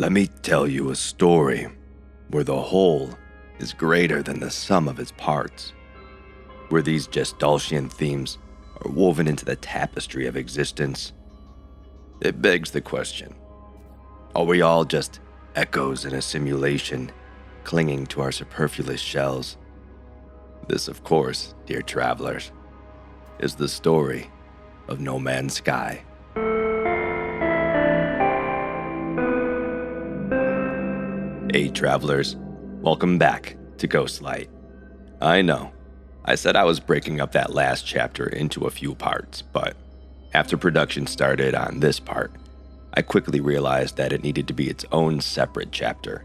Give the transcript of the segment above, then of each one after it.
Let me tell you a story where the whole is greater than the sum of its parts, where these Gestalt themes are woven into the tapestry of existence. It begs the question, are we all just echoes in a simulation, clinging to our superfluous shells? This, of course, dear travelers, is the story of No Man's Sky. Hey travelers, welcome back to Ghostlight. I know, I said I was breaking up that last chapter into a few parts, but after production started on this part, I quickly realized that it needed to be its own separate chapter.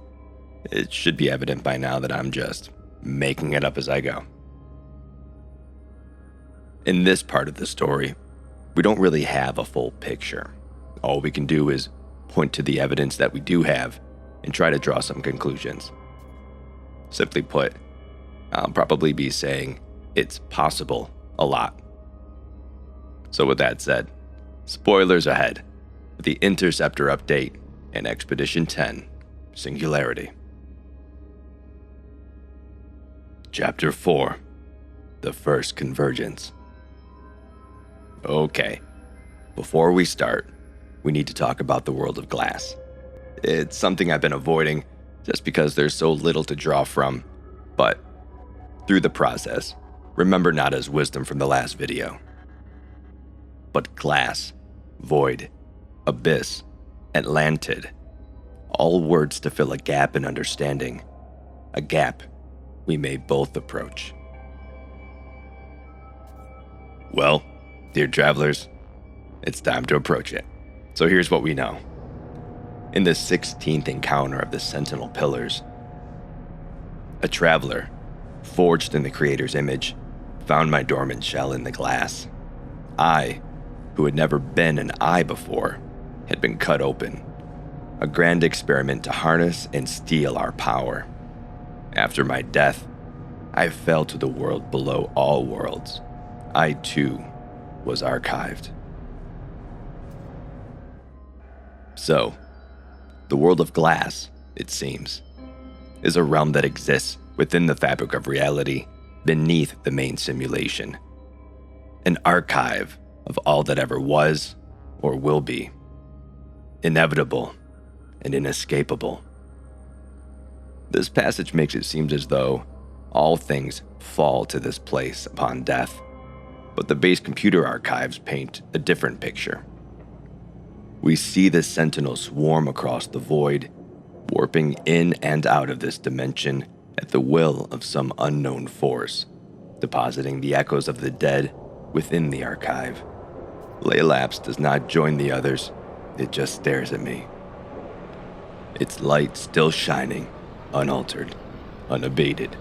It should be evident by now that I'm just making it up as I go. In this part of the story, we don't really have a full picture. All we can do is point to the evidence that we do have and try to draw some conclusions. Simply put, I'll probably be saying it's possible a lot. So with that said, spoilers ahead with the Interceptor update and Expedition 10, Singularity. Chapter 4, the First Convergence. Okay, before we start, we need to talk about the world of glass. It's something I've been avoiding just because there's so little to draw from, but through the process, remember Nada's wisdom from the last video. But glass, void, abyss, Atlantid, all words to fill a gap in understanding, a gap we may both approach. Well, dear travelers, it's time to approach it. So here's what we know. In the 16th encounter of the Sentinel pillars, a traveler, forged in the Creator's image, found my dormant shell in the glass. I, who had never been an eye before, had been cut open. A grand experiment to harness and steal our power. After my death, I fell to the world below all worlds. I too was archived. So, the world of glass, it seems, is a realm that exists within the fabric of reality beneath the main simulation. An archive of all that ever was or will be. Inevitable and inescapable. This passage makes it seem as though all things fall to this place upon death, but the base computer archives paint a different picture. We see the Sentinel swarm across the void, warping in and out of this dimension at the will of some unknown force, depositing the echoes of the dead within the archive. Laelapse does not join the others, it just stares at me. Its light still shining, unaltered, unabated.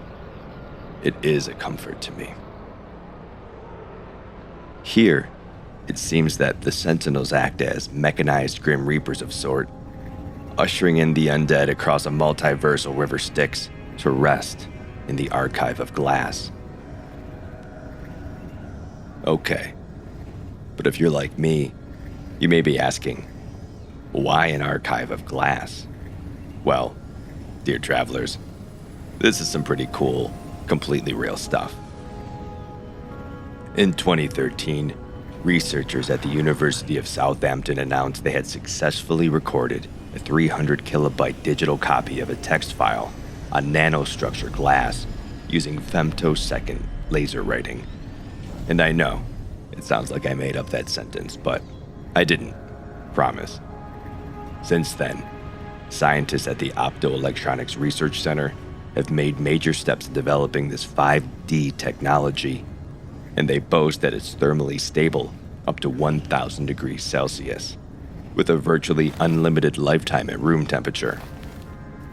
It is a comfort to me. Here, it seems that the Sentinels act as mechanized Grim Reapers of sort, ushering in the undead across a multiversal river Styx to rest in the archive of glass. Okay, but if you're like me, you may be asking, why an archive of glass? Well, dear travelers, this is some pretty cool, completely real stuff. In 2013, researchers at the University of Southampton announced they had successfully recorded a 300 kilobyte digital copy of a text file on nanostructure glass using femtosecond laser writing. And I know, it sounds like I made up that sentence, but I didn't, promise. Since then, scientists at the Optoelectronics Research Center have made major steps in developing this 5D technology, and they boast that it's thermally stable up to 1,000 degrees Celsius, with a virtually unlimited lifetime at room temperature.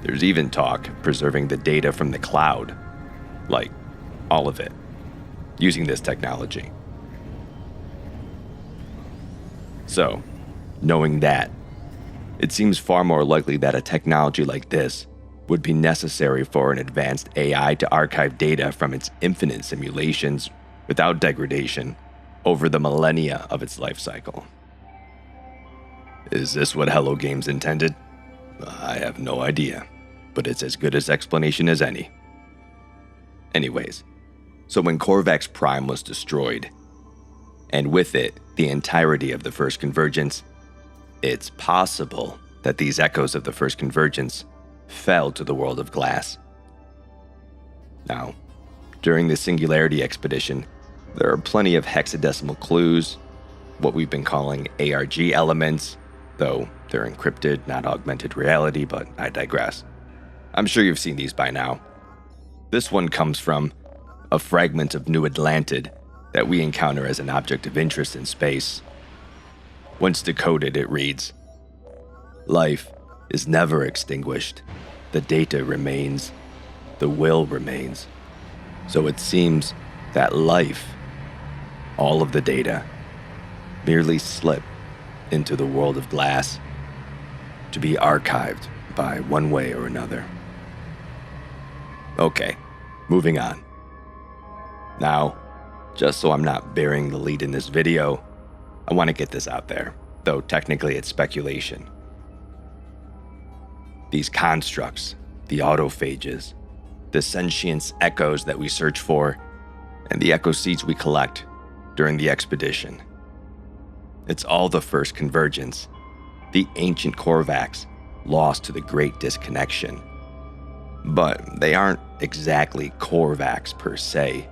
There's even talk of preserving the data from the cloud, like all of it, using this technology. So, knowing that, it seems far more likely that a technology like this would be necessary for an advanced AI to archive data from its infinite simulations without degradation over the millennia of its life cycle. Is this what Hello Games intended? I have no idea, but it's as good as explanation as any. Anyways, so when Korvax Prime was destroyed, and with it, the entirety of the First Convergence, it's possible that these echoes of the First Convergence fell to the world of glass. Now, during the Singularity expedition, there are plenty of hexadecimal clues, what we've been calling ARG elements, though they're encrypted, not augmented reality, but I digress. I'm sure you've seen these by now. This one comes from a fragment of New Atlantid that we encounter as an object of interest in space. Once decoded, it reads, "Life is never extinguished. The data remains. The will remains. So it seems that life, all of the data, merely slip into the world of glass to be archived by one way or another." Okay, moving on. Now, just so I'm not bearing the lead in this video, I want to get this out there, though technically it's speculation. These constructs, the autophages, the sentience echoes that we search for, and the echo seeds we collect during the expedition. It's all the First Convergence, the ancient Korvax lost to the Great Disconnection. But they aren't exactly Korvax per se.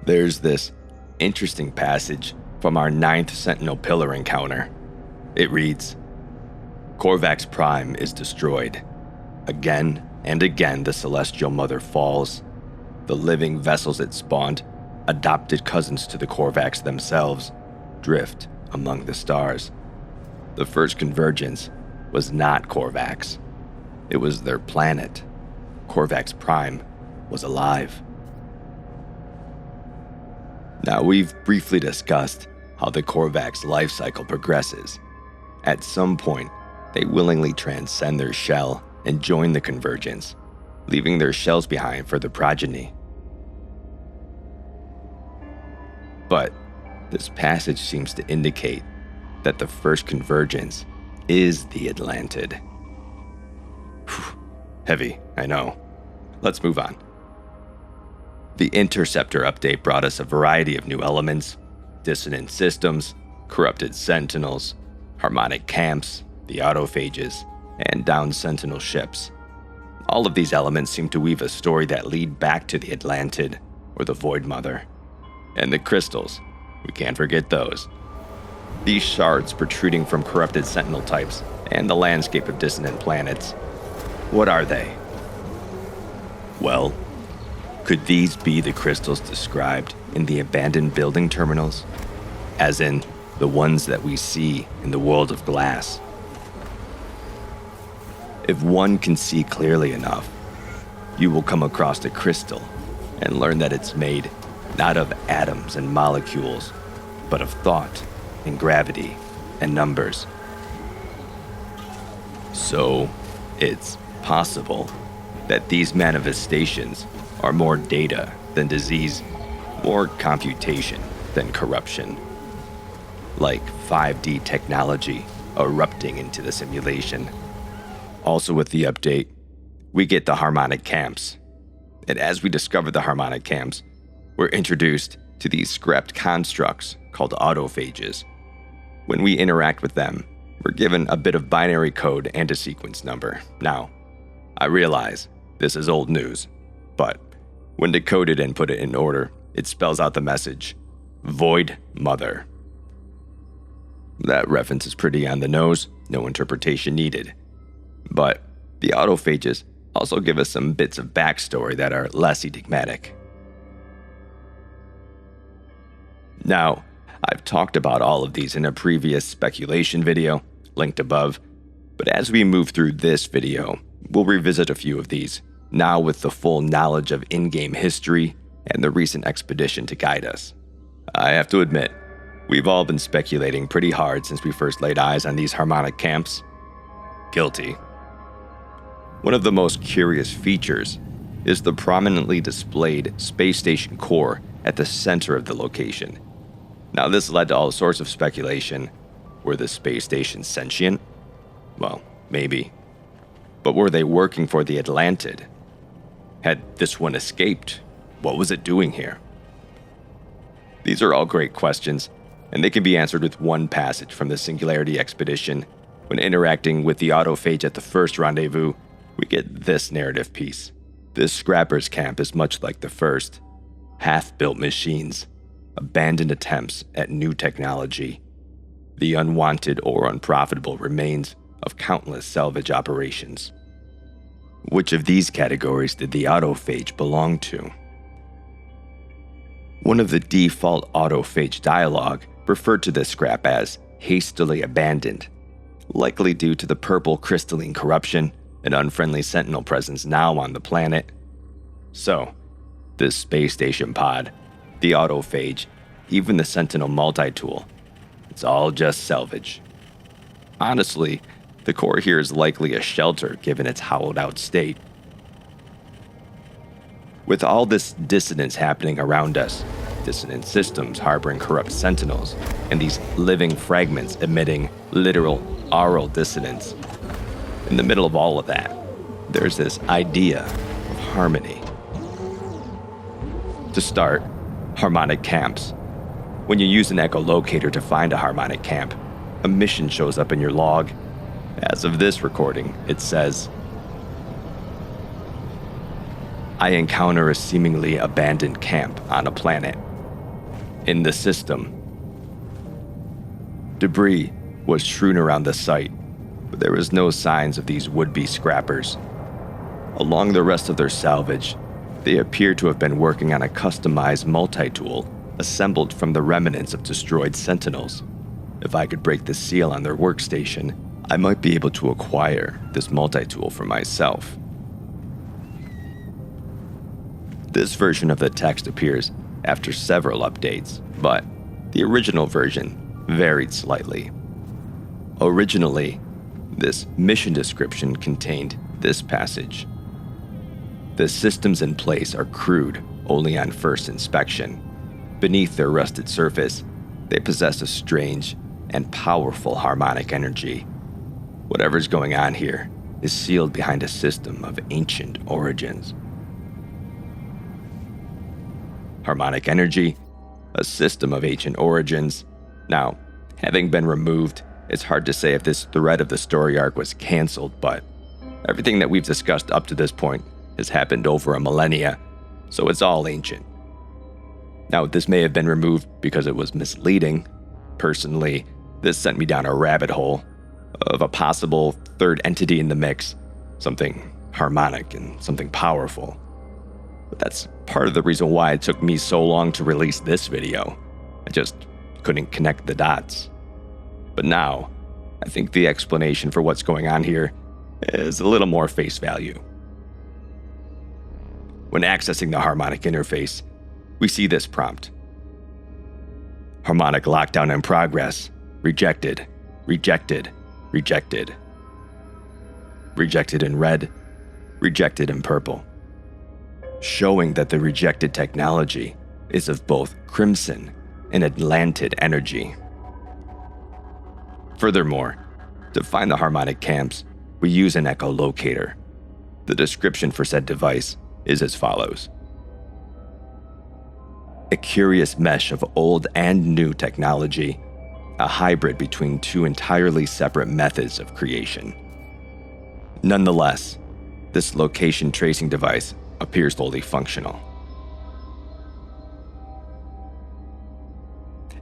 There's this interesting passage from our 9th Sentinel Pillar encounter. It reads, "Korvax Prime is destroyed. Again and again the Celestial Mother falls. The living vessels it spawned, adopted cousins to the Korvax themselves, drift among the stars. The First Convergence was not Korvax. It was their planet. Korvax Prime was alive." Now, we've briefly discussed how the Korvax life cycle progresses. At some point, they willingly transcend their shell and join the Convergence, leaving their shells behind for their progeny. But this passage seems to indicate that the First Convergence is the Atlantid. Heavy, I know. Let's move on. The Interceptor update brought us a variety of new elements: dissonant systems, corrupted sentinels, harmonic camps, the autophages, and downed Sentinel ships. All of these elements seem to weave a story that lead back to the Atlantid, or the Void Mother. And the crystals, we can't forget those. These shards protruding from corrupted Sentinel types and the landscape of dissonant planets. What are they? Well, could these be the crystals described in the abandoned building terminals? As in, the ones that we see in the world of glass? If one can see clearly enough, you will come across a crystal and learn that it's made not of atoms and molecules, but of thought and gravity and numbers. So, it's possible that these manifestations are more data than disease, more computation than corruption. Like 5D technology erupting into the simulation. Also with the update, we get the harmonic camps. And as we discover the harmonic camps, we're introduced to these scrapped constructs called autophages. When we interact with them, we're given a bit of binary code and a sequence number. Now, I realize this is old news, but when decoded and put it in order, it spells out the message, Void Mother. That reference is pretty on the nose, no interpretation needed. But the autophages also give us some bits of backstory that are less enigmatic. Now, I've talked about all of these in a previous speculation video, linked above, but as we move through this video, we'll revisit a few of these, now with the full knowledge of in-game history and the recent expedition to guide us. I have to admit, we've all been speculating pretty hard since we first laid eyes on these harmonic camps. Guilty. One of the most curious features is the prominently displayed space station core at the center of the location. Now, this led to all sorts of speculation. Were the space stations sentient? Well, maybe. But were they working for the Atlantid? Had this one escaped? What was it doing here? These are all great questions, and they can be answered with one passage from the Singularity expedition. When interacting with the autophage at the first rendezvous, we get this narrative piece. This scrapper's camp is much like the first. Half-built machines, abandoned attempts at new technology, the unwanted or unprofitable remains of countless salvage operations. Which of these categories did the autophage belong to? One of the default autophage dialogue referred to this scrap as hastily abandoned, likely due to the purple crystalline corruption and unfriendly Sentinel presence now on the planet. So, this space station pod, the autophage, even the Sentinel multi-tool, it's all just salvage. Honestly, the core here is likely a shelter given its hollowed-out state. With all this dissonance happening around us, dissonant systems harboring corrupt sentinels, and these living fragments emitting literal aural dissonance, in the middle of all of that, there's this idea of harmony. To start, harmonic camps. When you use an echolocator to find a harmonic camp, a mission shows up in your log. As of this recording, it says, I encounter a seemingly abandoned camp on a planet. In the system, debris was strewn around the site, but there was no signs of these would-be scrappers. Along the rest of their salvage, they appear to have been working on a customized multi-tool assembled from the remnants of destroyed sentinels. If I could break the seal on their workstation, I might be able to acquire this multi-tool for myself. This version of the text appears after several updates, but the original version varied slightly. Originally, this mission description contained this passage. The systems in place are crude only on first inspection. Beneath their rusted surface, they possess a strange and powerful harmonic energy. Whatever's going on here is sealed behind a system of ancient origins. Harmonic energy, a system of ancient origins. Now, having been removed, it's hard to say if this thread of the story arc was cancelled, but everything that we've discussed up to this point has happened over a millennia, so it's all ancient. Now, this may have been removed because it was misleading. Personally, this sent me down a rabbit hole of a possible third entity in the mix, something harmonic and something powerful. But that's part of the reason why it took me so long to release this video. I just couldn't connect the dots. But now, I think the explanation for what's going on here is a little more face value. When accessing the harmonic interface, we see this prompt. Harmonic lockdown in progress. Rejected. Rejected. Rejected. Rejected in red. Rejected in purple. Showing that the rejected technology is of both crimson and Atlantid energy. Furthermore, to find the harmonic camps, we use an echolocator. The description for said device is as follows. A curious mesh of old and new technology, a hybrid between two entirely separate methods of creation. Nonetheless, this location tracing device appears fully functional.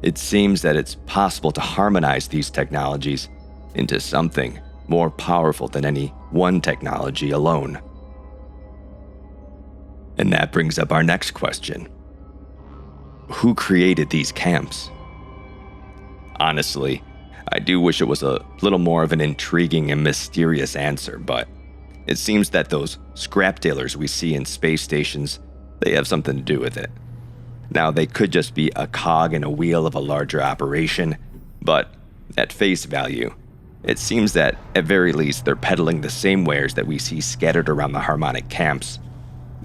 It seems that it's possible to harmonize these technologies into something more powerful than any one technology alone. And that brings up our next question. Who created these camps? Honestly, I do wish it was a little more of an intriguing and mysterious answer, but it seems that those scrap dealers we see in space stations, they have something to do with it. Now, they could just be a cog in a wheel of a larger operation, but at face value, it seems that at very least they're peddling the same wares that we see scattered around the harmonic camps.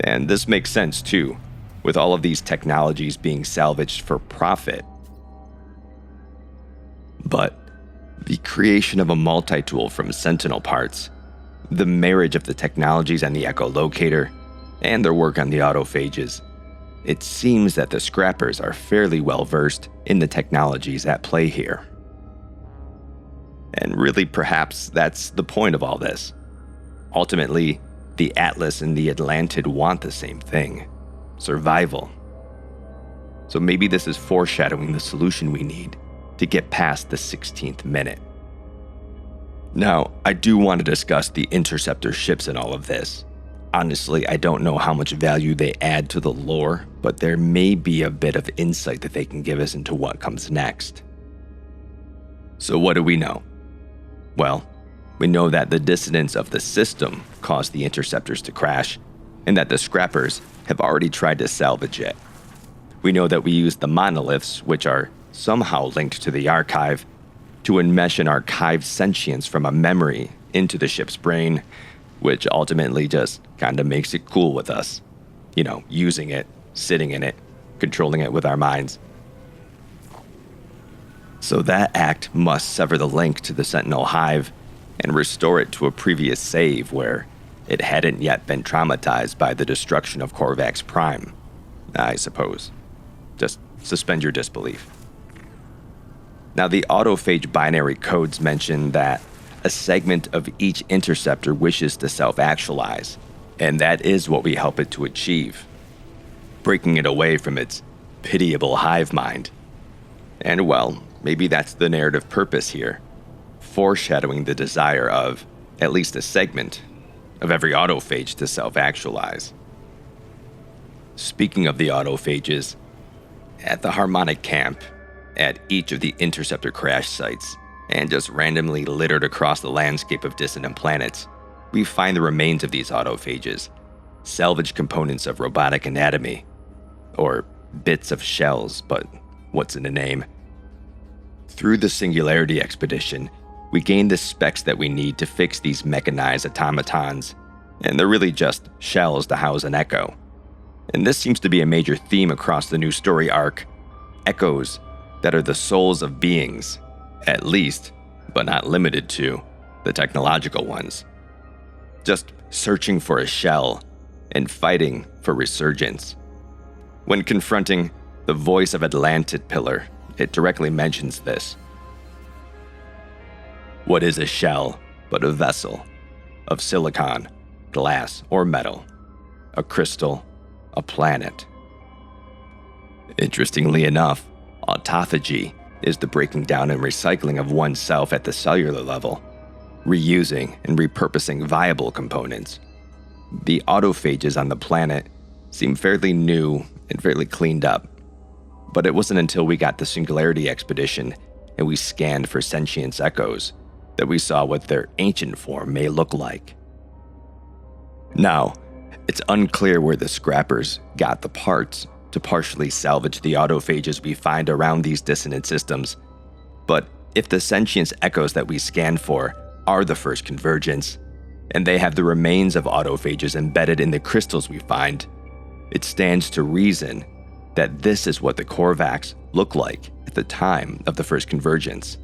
And this makes sense too, with all of these technologies being salvaged for profit. But The creation of a multi-tool from Sentinel parts, the marriage of the technologies and the echolocator, and their work on the autophages. It seems that the scrappers are fairly well versed in the technologies at play here. And really, perhaps that's the point of all this. Ultimately, the Atlas and the Atlantid want the same thing: survival. So maybe this is foreshadowing the solution we need to get past the 16th minute. Now, I do want to discuss the Interceptor ships in all of this. Honestly, I don't know how much value they add to the lore, but there may be a bit of insight that they can give us into what comes next. So what do we know? Well, we know that the dissonance of the system caused the Interceptors to crash, and that the scrappers have already tried to salvage it. We know that we used the monoliths, which are somehow linked to the archive, to enmesh an archived sentience from a memory into the ship's brain, which ultimately just kind of makes it cool with us. You know, using it, sitting in it, controlling it with our minds. So that act must sever the link to the Sentinel hive and restore it to a previous save where it hadn't yet been traumatized by the destruction of Korvax Prime, I suppose. Just suspend your disbelief. Now, the autophage binary codes mention that a segment of each interceptor wishes to self-actualize, and that is what we help it to achieve, breaking it away from its pitiable hive mind. And well, maybe that's the narrative purpose here, foreshadowing the desire of at least a segment of every autophage to self-actualize. Speaking of the autophages, at the Harmonic camp, at each of the Interceptor crash sites, and just randomly littered across the landscape of dissonant planets, we find the remains of these autophages, salvaged components of robotic anatomy, or bits of shells, but what's in a name? Through the Singularity expedition, we gain the specs that we need to fix these mechanized automatons, and they're really just shells to house an echo. And this seems to be a major theme across the new story arc: echoes that are the souls of beings, at least, but not limited to, the technological ones. Just searching for a shell and fighting for resurgence. When confronting the voice of Atlantid Pillar, it directly mentions this. What is a shell but a vessel of silicon, glass, or metal, a crystal, a planet? Interestingly enough, autophagy is the breaking down and recycling of oneself at the cellular level, reusing and repurposing viable components. The autophages on the planet seem fairly new and fairly cleaned up, but it wasn't until we got the Singularity expedition and we scanned for sentience echoes that we saw what their ancient form may look like. Now, it's unclear where the scrappers got the parts to partially salvage the autophages we find around these dissonant systems, but if the sentience echoes that we scanned for are the First Convergence, and they have the remains of autophages embedded in the crystals we find, it stands to reason that this is what the Korvax looked like at the time of the First Convergence.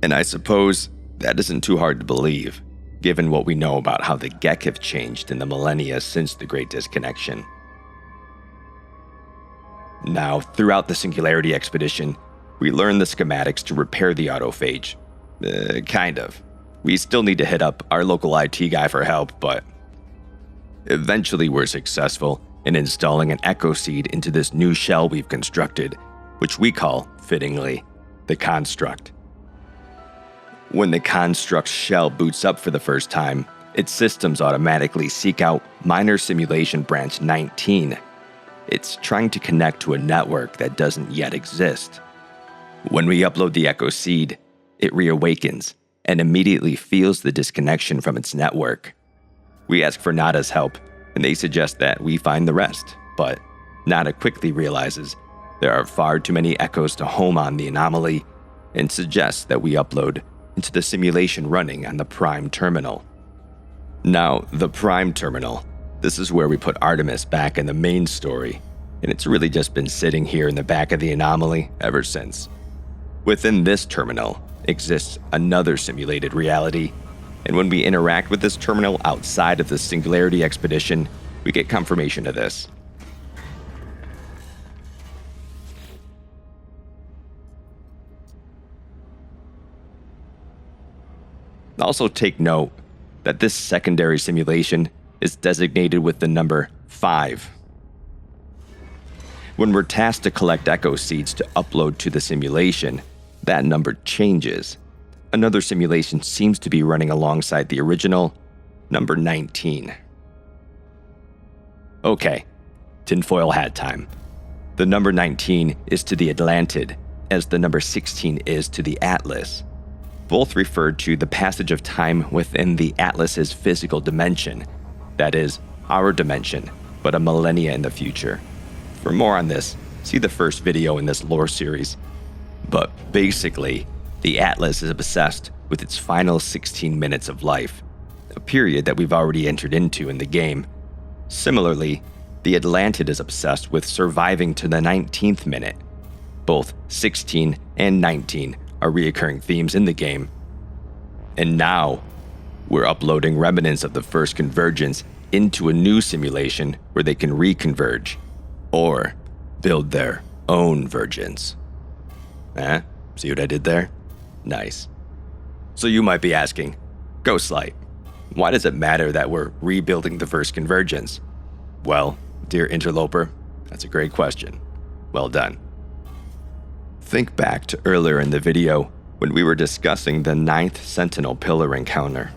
And I suppose that isn't too hard to believe, given what we know about how the Gek have changed in the millennia since the Great Disconnection. Now, throughout the Singularity expedition, we learn the schematics to repair the autophage. Kind of. We still need to hit up our local IT guy for help, but eventually we're successful in installing an echo seed into this new shell we've constructed, which we call, fittingly, the Construct. When the Construct's shell boots up for the first time, its systems automatically seek out Minor Simulation Branch 19. It's trying to connect to a network that doesn't yet exist. When we upload the Echo Seed, it reawakens and immediately feels the disconnection from its network. We ask for Nada's help, and they suggest that we find the rest, but Nada quickly realizes there are far too many echoes to home on the anomaly and suggests that we upload into the simulation running on the Prime Terminal. Now, the Prime Terminal, this is where we put Artemis back in the main story, and it's really just been sitting here in the back of the anomaly ever since. Within this terminal exists another simulated reality, and when we interact with this terminal outside of the Singularity expedition, we get confirmation of this. Also take note that this secondary simulation is designated with the number 5. When we're tasked to collect echo seeds to upload to the simulation, that number changes. Another simulation seems to be running alongside the original, number 19. Okay, tinfoil hat time. The number 19 is to the Atlantid, as the number 16 is to the Atlas. Both refer to the passage of time within the Atlas's physical dimension, that is, our dimension, but a millennia in the future. For more on this, see the first video in this lore series. But basically, the Atlas is obsessed with its final 16 minutes of life, a period that we've already entered into in the game. Similarly, the Atlantid is obsessed with surviving to the 19th minute. Both 16 and 19 are reoccurring themes in the game. And now, we're uploading remnants of the First Convergence into a new simulation where they can reconverge, or build their own vergence. See what I did there? Nice. So you might be asking, Ghostlight, why does it matter that we're rebuilding the First Convergence? Well, dear interloper, that's a great question. Well done. Think back to earlier in the video when we were discussing the 9th Sentinel pillar encounter.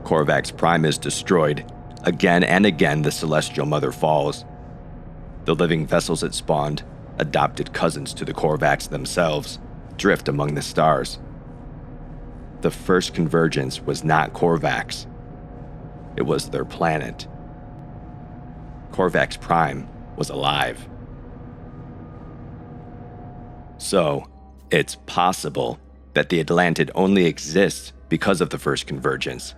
Korvax Prime is destroyed. Again and again, the Celestial Mother falls. The living vessels it spawned, adopted cousins to the Korvax themselves, drift among the stars. The First Convergence was not Korvax. It was their planet. Korvax Prime was alive. So, it's possible that the Atlantid only exists because of the First Convergence.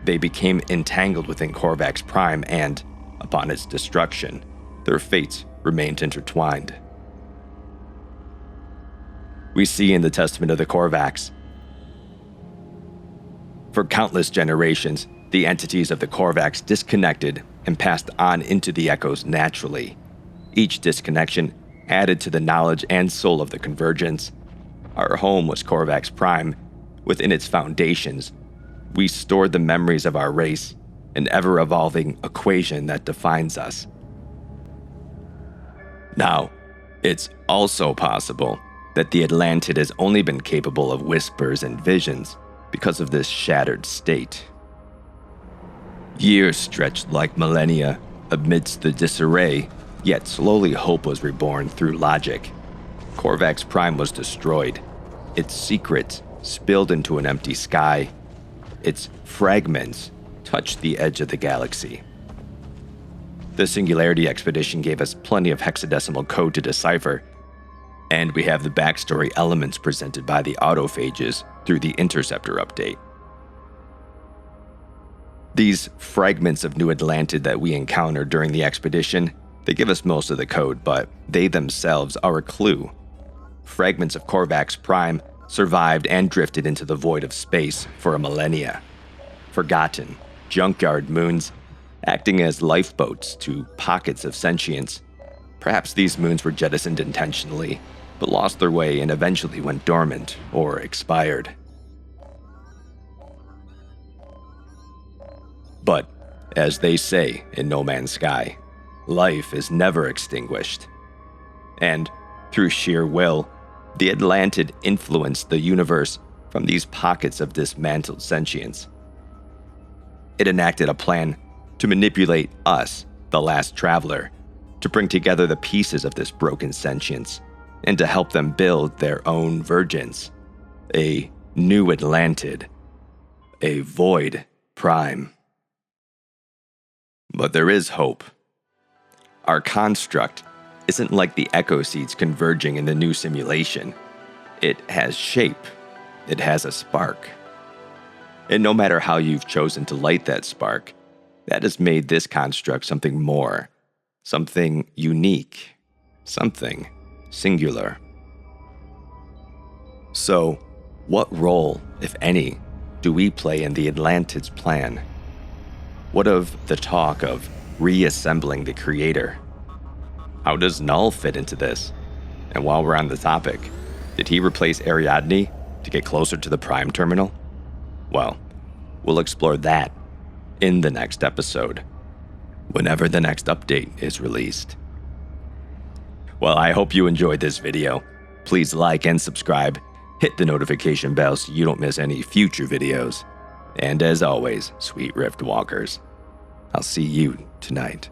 They became entangled within Korvax Prime and, upon its destruction, their fates remained intertwined. We see in the Testament of the Korvax, for countless generations, the entities of the Korvax disconnected and passed on into the echoes naturally. Each disconnection added to the knowledge and soul of the Convergence. Our home was Korvax Prime. Within its foundations, we stored the memories of our race, an ever-evolving equation that defines us. Now, it's also possible that the Atlantid has only been capable of whispers and visions because of this shattered state. Years stretched like millennia amidst the disarray, yet slowly hope was reborn through logic. Korvax Prime was destroyed. Its secrets spilled into an empty sky. Its fragments touched the edge of the galaxy. The Singularity expedition gave us plenty of hexadecimal code to decipher, and we have the backstory elements presented by the Autophages through the Interceptor update. These fragments of New Atlantid that we encountered during the expedition, they give us most of the code, but they themselves are a clue. Fragments of Korvax Prime survived and drifted into the void of space for a millennia. Forgotten, junkyard moons, acting as lifeboats to pockets of sentience. Perhaps these moons were jettisoned intentionally, but lost their way and eventually went dormant or expired. But, as they say in No Man's Sky, life is never extinguished. And, through sheer will, the Atlantid influenced the universe from these pockets of dismantled sentience. It enacted a plan to manipulate us, the last traveler, to bring together the pieces of this broken sentience, and to help them build their own vergence, a new Atlantid, a void prime. But there is hope. Our construct isn't like the echo seeds converging in the new simulation. It has shape. It has a spark. And no matter how you've chosen to light that spark, that has made this construct something more, something unique. something singular. So, what role, if any, do we play in the Atlantid's plan? What of the talk of reassembling the creator? How does Null fit into this? And while we're on the topic, did he replace Ariadne to get closer to the Prime Terminal? Well, we'll explore that in the next episode, whenever the next update is released. Well, I hope you enjoyed this video. Please like and subscribe, hit the notification bell so you don't miss any future videos. And as always, sweet Rift Walkers, I'll see you tonight.